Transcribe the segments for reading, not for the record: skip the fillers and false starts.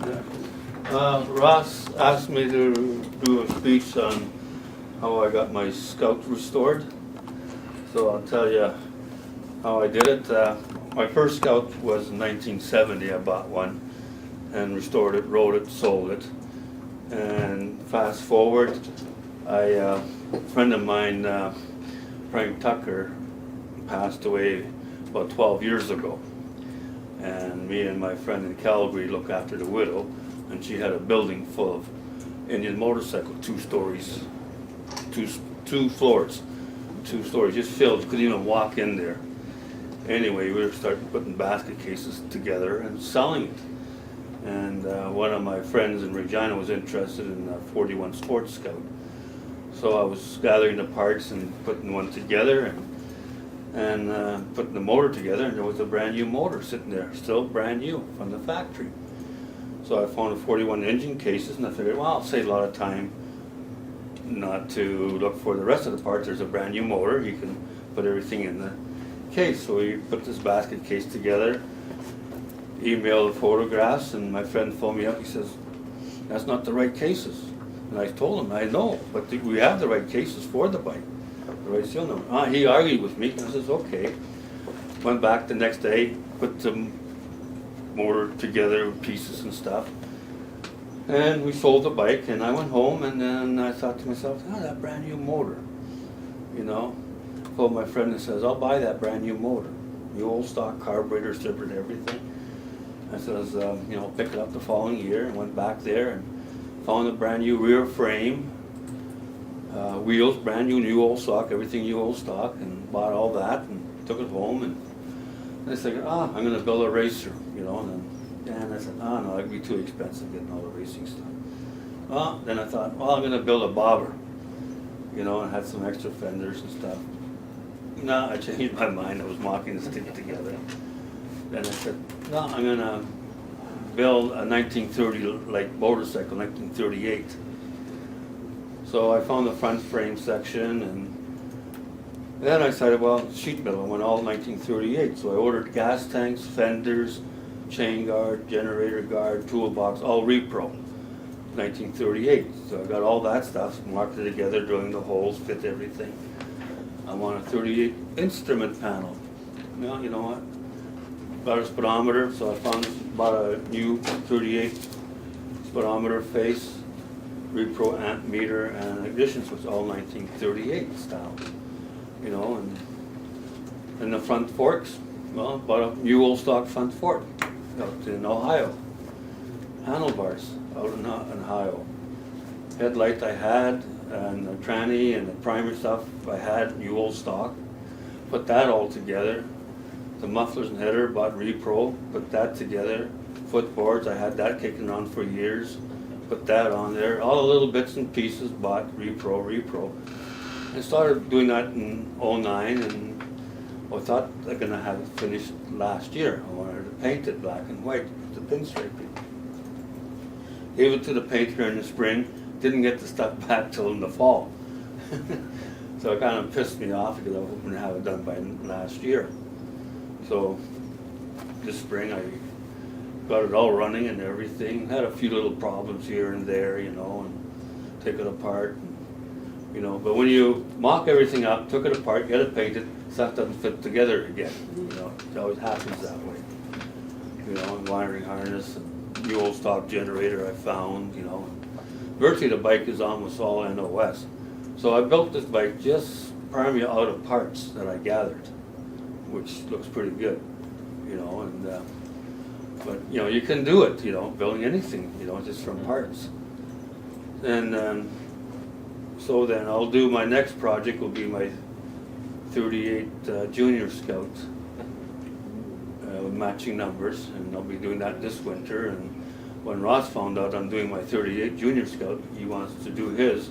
Yeah. Ross asked me to do a speech on how I got my Scout restored. So I'll tell you how I did it. My first Scout was in 1970. I bought one and restored it, rode it, sold it. And fast forward, a friend of mine, Frank Tucker, passed away about 12 years ago. And me and my friend in Calgary looked after the widow, and she had a building full of Indian motorcycles, 2 stories, two floors, 2 stories, just filled. You couldn't even walk in there. Anyway, we started putting basket cases together and selling it. And one of my friends in Regina was interested in a 41 Sports Scout. So I was gathering the parts and putting one together and putting the motor together, and there was a brand new motor sitting there, still brand new from the factory. So I found a 41 engine cases, and I figured, well, I'll save a lot of time not to look for the rest of the parts. There's a brand new motor, you can put everything in the case. So we put this basket case together, emailed the photographs, and my friend phoned me up. He says, that's not the right cases. And I told him, I know, but we have the right cases for the bike, the right serial number. He argued with me, and I says, okay. Went back the next day, put the motor together, pieces and stuff, and we sold the bike, and I went home, and then I thought to myself, that brand new motor, you know. Called my friend and says, I'll buy that brand new motor, new old stock carburetor, slipper, and everything. I says, pick it up the following year, and went back there and found a brand new rear frame, wheels, brand new old stock, everything new old stock, and bought all that and took it home. And I said, I'm going to build a racer, and I said, no, it'd be too expensive getting all the racing stuff. Then I thought, I'm going to build a bobber, and had some extra fenders and stuff. No, I changed my mind. I was mocking the stick together. Then I said, no, I'm going to build a 1930 like motorcycle, 1938. So I found the front frame section, and then I decided, sheet metal. I went all 1938. So I ordered gas tanks, fenders, chain guard, generator guard, toolbox, all repro, 1938. So I got all that stuff, marked it together, drilling the holes, fit everything. I want a 38 instrument panel. Well, you know what? Got a speedometer, so I bought a new 38 speedometer face, repro amp meter, and ignition switch, all 1938 style. And the front forks, bought a new old stock front fork out in Ohio. Handlebars out in Ohio. Headlight I had, and the tranny and the primer stuff I had, new old stock. Put that all together. The mufflers and header, bought repro, put that together. Footboards, I had that kicking around for years. Put that on there. All the little bits and pieces, bought repro. I started doing that in 09, and I thought I was going to have it finished last year. I wanted to paint it black and white, the pinstriping. Gave it to the painter in the spring, didn't get the stuff back till in the fall. So it kind of pissed me off because I was hoping to have it done by last year. So this spring I got it all running and everything. Had a few little problems here and there, and take it apart. But when you mock everything up, took it apart, get it painted, stuff doesn't fit together again. It always happens that way. And wiring harness, and new old stock generator I found, Virtually the bike is almost all NOS. So I built this bike just primarily out of parts that I gathered, which looks pretty good, but you can do it, building anything, just from parts. And so then I'll do my next project will be my 38 Junior Scout with matching numbers, and I'll be doing that this winter. And when Ross found out I'm doing my 38 Junior Scout, he wants to do his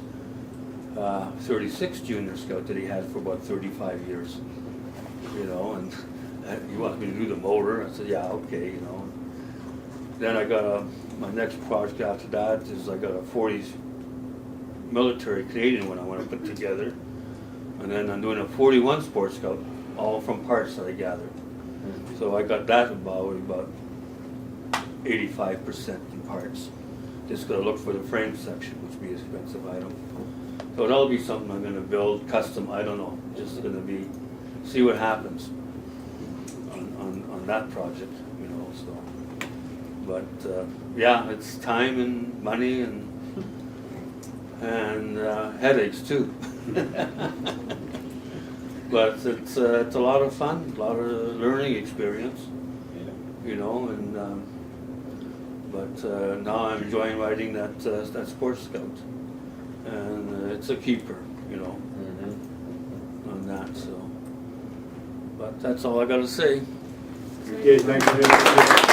36 Junior Scout that he had for about 35 years, and he wants me to do the motor. I said, yeah, okay, Then I got my next project after that is I got a 40s military Canadian one I want to put together. And then I'm doing a 41 Sports Scout, all from parts that I gathered. So I got that about 85% in parts. Just gotta look for the frame section, which would be an expensive item. So that'll be something I'm gonna build custom, I don't know, just gonna be, see what happens on that project, you know, so. But, yeah, it's time and money and headaches too. But it's a lot of fun, a lot of learning experience, you know, and but now I'm enjoying riding that Sports Scout, and it's a keeper, you know, on that. So, but that's all I got to say. Okay, thank you.